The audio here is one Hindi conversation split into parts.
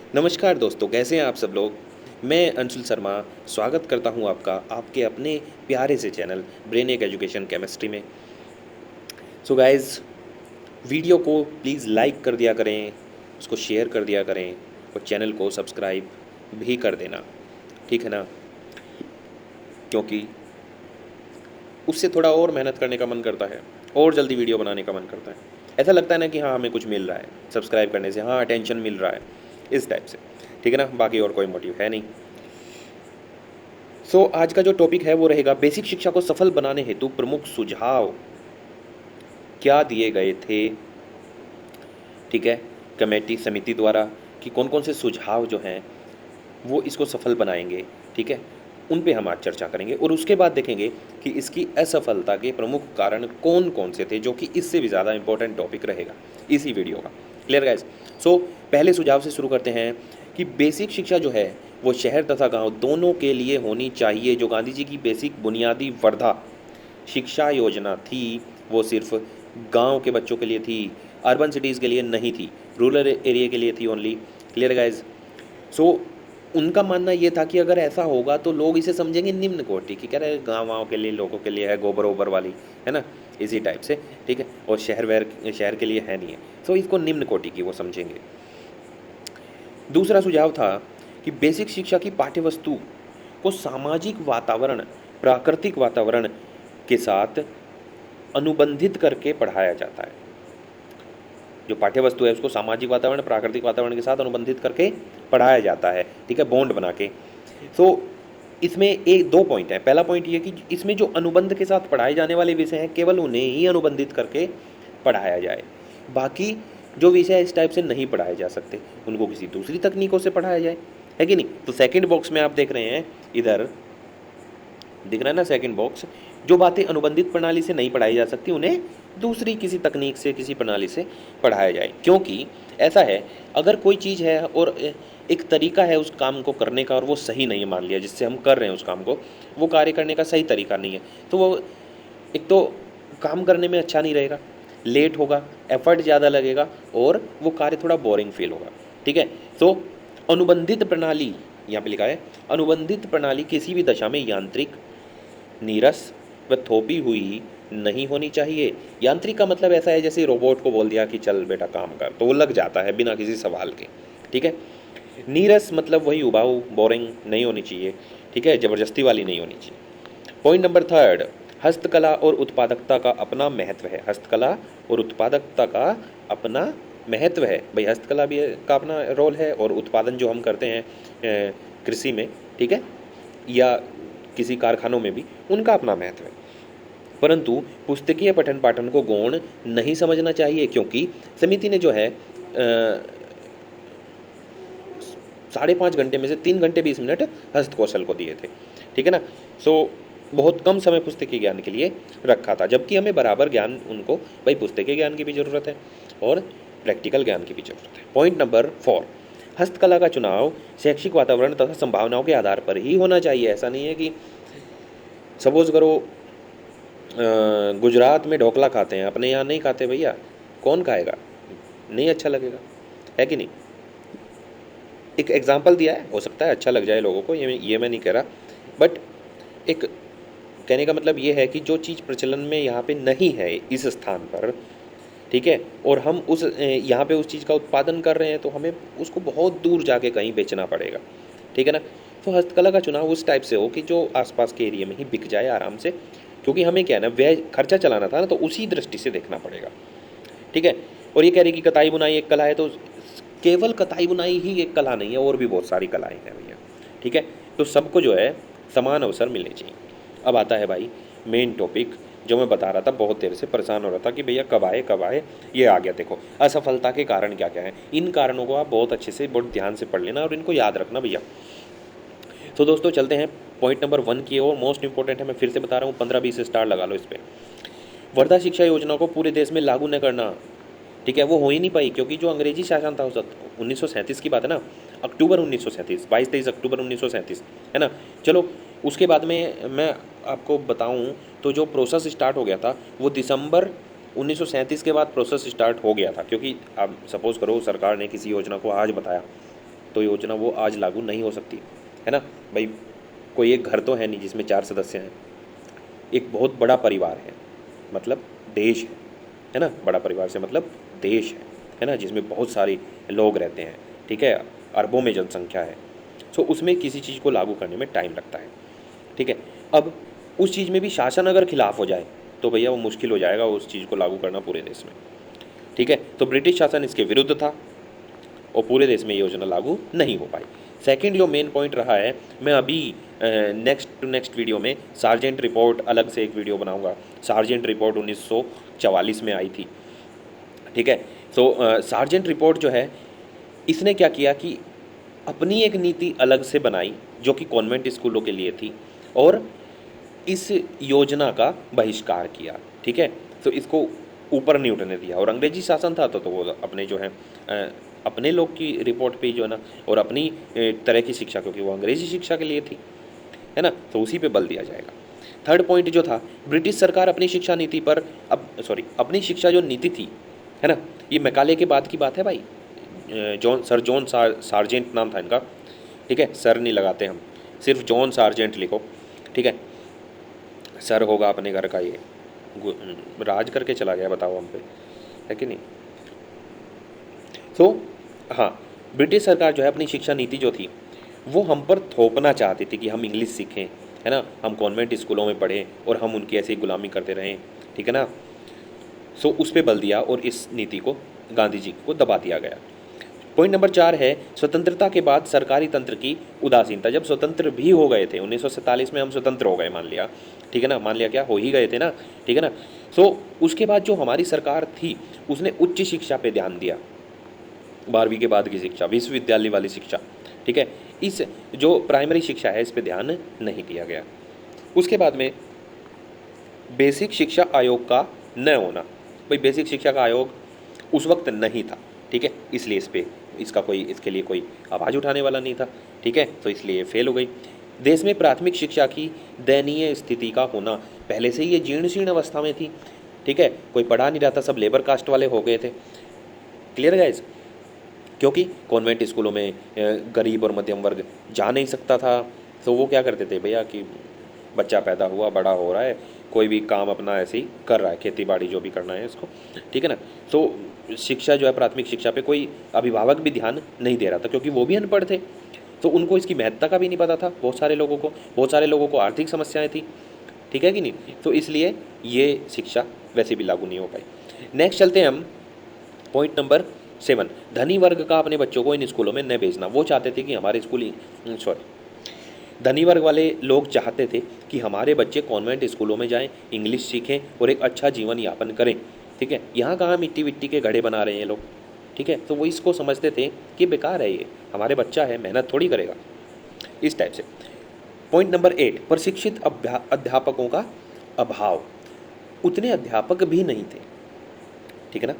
नमस्कार दोस्तों, कैसे हैं आप सब लोग। मैं अंशुल शर्मा स्वागत करता हूं आपका आपके अपने प्यारे से चैनल ब्रेन एक एजुकेशन केमिस्ट्री में। सो गाइस, वीडियो को प्लीज़ लाइक कर दिया करें, उसको शेयर कर दिया करें और चैनल को सब्सक्राइब भी कर देना, ठीक है ना। क्योंकि उससे थोड़ा और मेहनत करने का मन करता है और जल्दी वीडियो बनाने का मन करता है। ऐसा लगता है ना कि हाँ, हमें कुछ मिल रहा है सब्सक्राइब करने से, हाँ अटेंशन मिल रहा है, इस टाइप से, ठीक है ना। बाकी और कोई मोटिव है नहीं। आज का जो टॉपिक है वो रहेगा बेसिक शिक्षा को सफल बनाने हेतु प्रमुख सुझाव क्या दिए गए थे, ठीक है, कमेटी समिति द्वारा, कि कौन कौन से सुझाव जो हैं वो इसको सफल बनाएंगे, ठीक है। उन पे हम आज चर्चा करेंगे और उसके बाद देखेंगे कि इसकी असफलता के प्रमुख कारण कौन कौन से थे, जो कि इससे भी ज़्यादा इंपॉर्टेंट टॉपिक रहेगा इसी वीडियो का। Clear guys. पहले सुझाव से शुरू करते हैं कि बेसिक शिक्षा जो है वो शहर तथा गांव दोनों के लिए होनी चाहिए। जो गांधी जी की बेसिक बुनियादी वर्धा शिक्षा योजना थी वो सिर्फ गांव के बच्चों के लिए थी, अर्बन सिटीज़ के लिए नहीं थी, रूरल एरिया के लिए थी ओनली। Clear guys. सो उनका मानना ये था कि अगर ऐसा होगा तो लोग इसे समझेंगे निम्न कोटि की, कह रहे गाँव वाँव के लिए, लोगों के लिए है, गोबर ओबर वाली, है ना, इसी टाइप से, ठीक है। और शहर के लिए है नहीं है, सो इसको निम्न कोटि की वो समझेंगे। दूसरा सुझाव था कि बेसिक शिक्षा की पाठ्यवस्तु को सामाजिक वातावरण, प्राकृतिक वातावरण के साथ अनुबंधित करके पढ़ाया जाता है। जो पाठ्यवस्तु है उसको सामाजिक वातावरण, प्राकृतिक वातावरण के साथ अनुबंधित करके पढ़ाया जाता है, ठीक है, बॉन्ड बना के। इसमें एक दो पॉइंट है। पहला पॉइंट ये कि इसमें जो अनुबंध के साथ पढ़ाए जाने वाले विषय हैं केवल उन्हें ही अनुबंधित करके पढ़ाया जाए, बाकी जो विषय इस टाइप से नहीं पढ़ाए जा सकते उनको किसी दूसरी तकनीकों से पढ़ाया जाए, है कि नहीं। तो सेकंड बॉक्स में आप देख रहे हैं, इधर दिख रहा है ना सेकंड बॉक्स, जो बातें अनुबंधित प्रणाली से नहीं पढ़ाई जा सकती उन्हें दूसरी किसी तकनीक से, किसी प्रणाली से पढ़ाया जाए। क्योंकि ऐसा है, अगर कोई चीज़ है और एक तरीका है उस काम को करने का और वो सही नहीं है, मान लिया जिससे हम कर रहे हैं उस काम को, वो कार्य करने का सही तरीका नहीं है, तो वो एक तो काम करने में अच्छा नहीं रहेगा, लेट होगा, एफर्ट ज़्यादा लगेगा और वो कार्य थोड़ा बोरिंग फील होगा, ठीक है। अनुबंधित प्रणाली, यहाँ पे लिखा है, अनुबंधित प्रणाली किसी भी दशा में यांत्रिक, नीरस व थोपी हुई नहीं होनी चाहिए। यांत्रिक का मतलब ऐसा है जैसे रोबोट को बोल दिया कि चल बेटा काम कर, तो वो लग जाता है बिना किसी सवाल के, ठीक है। नीरस मतलब वही उबाऊ, बोरिंग नहीं होनी चाहिए, ठीक है, ज़बरदस्ती वाली नहीं होनी चाहिए। पॉइंट नंबर थर्ड, हस्तकला और उत्पादकता का अपना महत्व है। हस्तकला और उत्पादकता का अपना महत्व है भाई। हस्तकला भी का अपना रोल है और उत्पादन जो हम करते हैं कृषि में, ठीक है, या किसी कारखानों में भी, उनका अपना महत्व है। परंतु पुस्तकीय पठन पाठन को गौण नहीं समझना चाहिए, क्योंकि समिति ने जो है 5.5 घंटे में से 3 घंटे 20 मिनट हस्त कौशल को दिए थे, ठीक है ना। बहुत कम समय पुस्तकीय ज्ञान के लिए रखा था, जबकि हमें बराबर ज्ञान उनको भाई पुस्तकीय ज्ञान की भी ज़रूरत है और प्रैक्टिकल ज्ञान की भी ज़रूरत है। पॉइंट नंबर 4, हस्तकला का चुनाव शैक्षिक वातावरण तथा संभावनाओं के आधार पर ही होना चाहिए। ऐसा नहीं है कि सपोज करो गुजरात में ढोकला खाते हैं, अपने यहाँ नहीं खाते भैया, कौन खाएगा, नहीं अच्छा लगेगा, है कि नहीं। एक एग्जाम्पल दिया है, हो सकता है अच्छा लग जाए लोगों को, ये मैं नहीं कह रहा, बट एक कहने का मतलब ये है कि जो चीज़ प्रचलन में यहाँ पे नहीं है इस स्थान पर, ठीक है, और हम उस यहाँ पे उस चीज़ का उत्पादन कर रहे हैं, तो हमें उसको बहुत दूर जाके कहीं बेचना पड़ेगा, ठीक है ना। तो हस्तकला का चुनाव उस टाइप से हो कि जो आसपास के एरिया में ही बिक जाए आराम से, क्योंकि हमें क्या है ना, व्यय खर्चा चलाना था ना, तो उसी दृष्टि से देखना पड़ेगा, ठीक है। और ये कह रही कि कताई बुनाई एक कला है, तो केवल कताई बुनाई ही एक कला नहीं है, और भी बहुत सारी कलाएँ हैं भैया, ठीक है। तो सबको जो है समान अवसर मिलने चाहिए। अब आता है भाई मेन टॉपिक, जो मैं बता रहा था, बहुत देर से परेशान हो रहा था कि भैया कब आए, ये आ गया। देखो, असफलता के कारण क्या क्या हैं, इन कारणों को आप बहुत अच्छे से, बहुत ध्यान से पढ़ लेना और इनको याद रखना भैया। तो दोस्तों चलते हैं पॉइंट नंबर 1 की ओर। मोस्ट इंपॉर्टेंट है, मैं फिर से बता रहा हूँ, 15-20 स्टार लगा लो इस पर। वर्धा शिक्षा योजना को पूरे देश में लागू न करना, ठीक है, वो हो ही नहीं पाई, क्योंकि जो अंग्रेजी शासन था उस 1937 की बात है ना, अक्टूबर 1937, 22-23 अक्टूबर 1937, है ना। चलो उसके बाद में मैं आपको बताऊं तो जो प्रोसेस स्टार्ट हो गया था वो दिसंबर 1937 के बाद प्रोसेस स्टार्ट हो गया था, क्योंकि अब सपोज़ करो सरकार ने किसी योजना को आज बताया तो योजना वो आज लागू नहीं हो सकती, है ना भाई। कोई एक घर तो है नहीं जिसमें 4 सदस्य हैं, एक बहुत बड़ा परिवार मतलब देश है ना, बड़ा परिवार से मतलब देश है ना, जिसमें बहुत सारे लोग रहते हैं, ठीक है, अरबों में जनसंख्या है। सो उसमें किसी चीज़ को लागू करने में टाइम लगता है, ठीक है। अब उस चीज़ में भी शासन अगर खिलाफ हो जाए तो भैया वो मुश्किल हो जाएगा उस चीज़ को लागू करना पूरे देश में, ठीक है। तो ब्रिटिश शासन इसके विरुद्ध था और पूरे देश में ये योजना लागू नहीं हो पाई। सेकंड जो मेन पॉइंट रहा है, मैं अभी नेक्स्ट वीडियो में सार्जेंट रिपोर्ट अलग से एक वीडियो बनाऊंगा। सार्जेंट रिपोर्ट 1944 में आई थी, ठीक है। तो सार्जेंट रिपोर्ट जो है, इसने क्या किया कि अपनी एक नीति अलग से बनाई जो कि कॉन्वेंट स्कूलों के लिए थी, और इस योजना का बहिष्कार किया, ठीक है। तो इसको ऊपर नहीं उठने दिया, और अंग्रेजी शासन था तो वो अपने जो है अपने लोग की रिपोर्ट पे जो है ना, और अपनी तरह की शिक्षा, क्योंकि वो अंग्रेजी शिक्षा के लिए थी, है ना, तो उसी पे बल दिया जाएगा। थर्ड पॉइंट जो था, ब्रिटिश सरकार अपनी शिक्षा नीति पर अपनी शिक्षा जो नीति थी, है ना, ये मैकाले के बाद की बात है भाई। सर जॉन सार्जेंट नाम था इनका, ठीक है, सर नहीं लगाते हम, सिर्फ जॉन सार्जेंट लिखो, ठीक है। सर होगा अपने घर का, ये राज करके चला गया, बताओ हम पे, है कि नहीं। तो हाँ, ब्रिटिश सरकार जो है अपनी शिक्षा नीति जो थी वो हम पर थोपना चाहती थी कि हम इंग्लिश सीखें, है ना, हम कॉन्वेंट स्कूलों में पढ़ें और हम उनकी ऐसी गुलामी करते रहें, ठीक है ना। सो उस पर बल दिया और इस नीति को गांधी जी को दबा दिया गया। पॉइंट नंबर 4 है, स्वतंत्रता के बाद सरकारी तंत्र की उदासीनता। जब स्वतंत्र भी हो गए थे 1947 में, हम स्वतंत्र हो गए मान लिया, ठीक है ना, मान लिया क्या हो ही गए थे ना, ठीक है ना। सो उसके बाद जो हमारी सरकार थी उसने उच्च शिक्षा पे ध्यान दिया, 12वीं के बाद की शिक्षा, विश्वविद्यालय वाली शिक्षा, ठीक है। इस जो प्राइमरी शिक्षा है इस पे ध्यान नहीं दिया गया। उसके बाद में बेसिक शिक्षा आयोग का न होना, भाई बेसिक शिक्षा का आयोग उस वक्त नहीं था, ठीक है, इसलिए इसके लिए कोई आवाज़ उठाने वाला नहीं था, ठीक है, तो इसलिए फेल हो गई। देश में प्राथमिक शिक्षा की दयनीय स्थिति का होना, पहले से ही ये जीर्ण शीर्ण अवस्था में थी, ठीक है, कोई पढ़ा नहीं रहा था, सब लेबर कास्ट वाले हो गए थे। क्लियर गाइस, क्योंकि कॉन्वेंट स्कूलों में गरीब और मध्यम वर्ग जा नहीं सकता था, तो वो क्या करते थे भैया कि बच्चा पैदा हुआ, बड़ा हो रहा है, कोई भी काम अपना ऐसे ही कर रहा है, खेती बाड़ी जो भी करना है इसको, ठीक है ना। तो शिक्षा जो है, प्राथमिक शिक्षा पे कोई अभिभावक भी ध्यान नहीं दे रहा था, क्योंकि वो भी अनपढ़ थे, तो उनको इसकी महत्ता का भी नहीं पता था। बहुत सारे लोगों को आर्थिक समस्याएं थी, ठीक है कि नहीं, तो इसलिए ये शिक्षा वैसे भी लागू नहीं हो पाई। नेक्स्ट चलते हैं हम पॉइंट नंबर 7, धनी वर्ग का अपने बच्चों को इन स्कूलों में न भेजना। वो चाहते थे कि हमारे धनी वर्ग वाले लोग चाहते थे कि हमारे बच्चे कॉन्वेंट स्कूलों में जाएं, इंग्लिश सीखें और एक अच्छा जीवन यापन करें, ठीक है। यहाँ कहाँ मिट्टी विट्टी के घड़े बना रहे हैं लोग, ठीक है, तो वो इसको समझते थे कि बेकार है, ये हमारे बच्चा है, मेहनत थोड़ी करेगा, इस टाइप से। पॉइंट नंबर 8, प्रशिक्षित अध्यापकों का अभाव। उतने अध्यापक भी नहीं थे, ठीक है ना,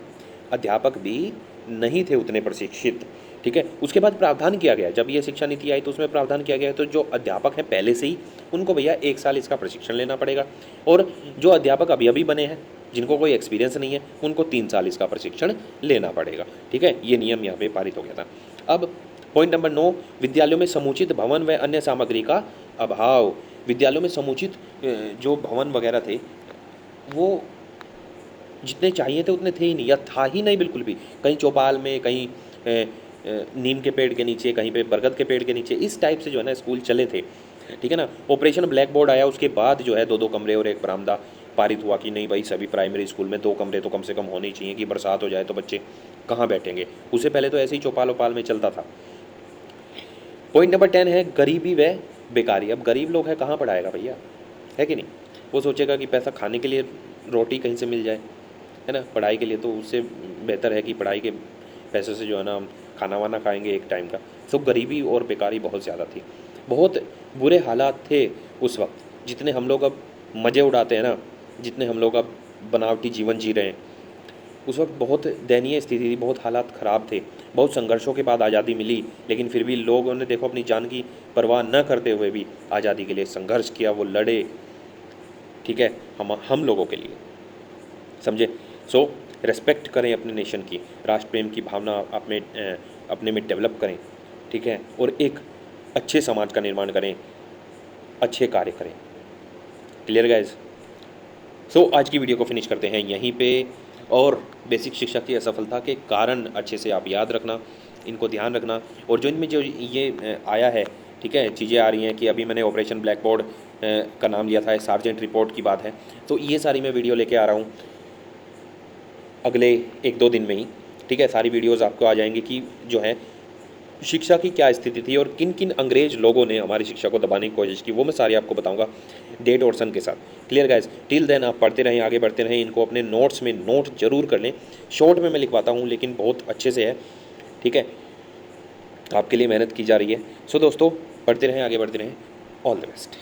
अध्यापक भी नहीं थे उतने प्रशिक्षित, ठीक है। उसके बाद प्रावधान किया गया, जब ये शिक्षा नीति आई तो उसमें प्रावधान किया गया, तो जो अध्यापक हैं पहले से ही उनको भैया 1 साल इसका प्रशिक्षण लेना पड़ेगा, और जो अध्यापक अभी अभी बने हैं जिनको कोई एक्सपीरियंस नहीं है उनको 3 साल इसका प्रशिक्षण लेना पड़ेगा, ठीक है। ये नियम यहाँ पे पारित हो गया था। अब पॉइंट नंबर 9, विद्यालयों में समुचित भवन व अन्य सामग्री का अभाव। विद्यालयों में समुचित जो भवन वगैरह थे वो जितने चाहिए थे उतने थे ही नहीं, या था ही नहीं बिल्कुल भी। कहीं चौपाल में, कहीं नीम के पेड़ के नीचे, कहीं पे बरगद के पेड़ के नीचे, इस टाइप से जो है ना स्कूल चले थे, ठीक है ना। ऑपरेशन ब्लैक बोर्ड आया, उसके बाद जो है 2-2 कमरे और एक बरामदा पारित हुआ कि नहीं भाई सभी प्राइमरी स्कूल में 2 कमरे तो कम से कम होने ही चाहिए, कि बरसात हो जाए तो बच्चे कहाँ बैठेंगे। उससे पहले तो ऐसे ही चौपाल वपाल में चलता था। पॉइंट नंबर 10 है, गरीबी व बेकारी। अब गरीब लोग हैं, कहाँ पढ़ाएगा भैया, है कि नहीं। वो सोचेगा कि पैसा खाने के लिए रोटी कहीं से मिल जाए, है ना, पढ़ाई के लिए तो उससे बेहतर है कि पढ़ाई के पैसे से जो है ना हम खाना वाना खाएंगे एक टाइम का। तो गरीबी और बेकारी बहुत ज़्यादा थी, बहुत बुरे हालात थे उस वक्त। जितने हम लोग अब मज़े उड़ाते हैं ना, जितने हम लोग अब बनावटी जीवन जी रहे हैं, उस वक्त बहुत दयनीय स्थिति थी, बहुत हालात ख़राब थे। बहुत संघर्षों के बाद आज़ादी मिली, लेकिन फिर भी लोगों ने देखो अपनी जान की परवाह न करते हुए भी आज़ादी के लिए संघर्ष किया, वो लड़े, ठीक है, हम लोगों के लिए, समझे। सो रेस्पेक्ट करें अपने नेशन की, राष्ट्र प्रेम की भावना अपने में डेवलप करें, ठीक ठीक है, और एक अच्छे समाज का निर्माण करें, अच्छे कार्य करें। Clear guys? सो आज की वीडियो को फिनिश करते हैं यहीं पे। और बेसिक शिक्षा की असफलता के कारण अच्छे से आप याद रखना, इनको ध्यान रखना। और जो इनमें जो ये आया है, ठीक है, चीज़ें आ रही हैं कि अभी मैंने ऑपरेशन ब्लैक बोर्ड का नाम लिया था, सार्जेंट रिपोर्ट की बात है, तो ये सारी मैं वीडियो लेके आ रहा हूँ अगले 1-2 दिन में ही। ठीक है, सारी वीडियोज़ आपको आ जाएंगी कि जो है शिक्षा की क्या स्थिति थी और किन किन अंग्रेज लोगों ने हमारी शिक्षा को दबाने की कोशिश की, वो मैं सारी आपको बताऊंगा डेट और सन के साथ। Clear guys? टिल देन आप पढ़ते रहें, आगे बढ़ते रहें, इनको अपने नोट्स में नोट जरूर कर लें। शॉर्ट में मैं लिखवाता हूँ लेकिन बहुत अच्छे से है, ठीक है, आपके लिए मेहनत की जा रही है। सो दोस्तों, पढ़ते रहें, आगे बढ़ते रहें। All the best.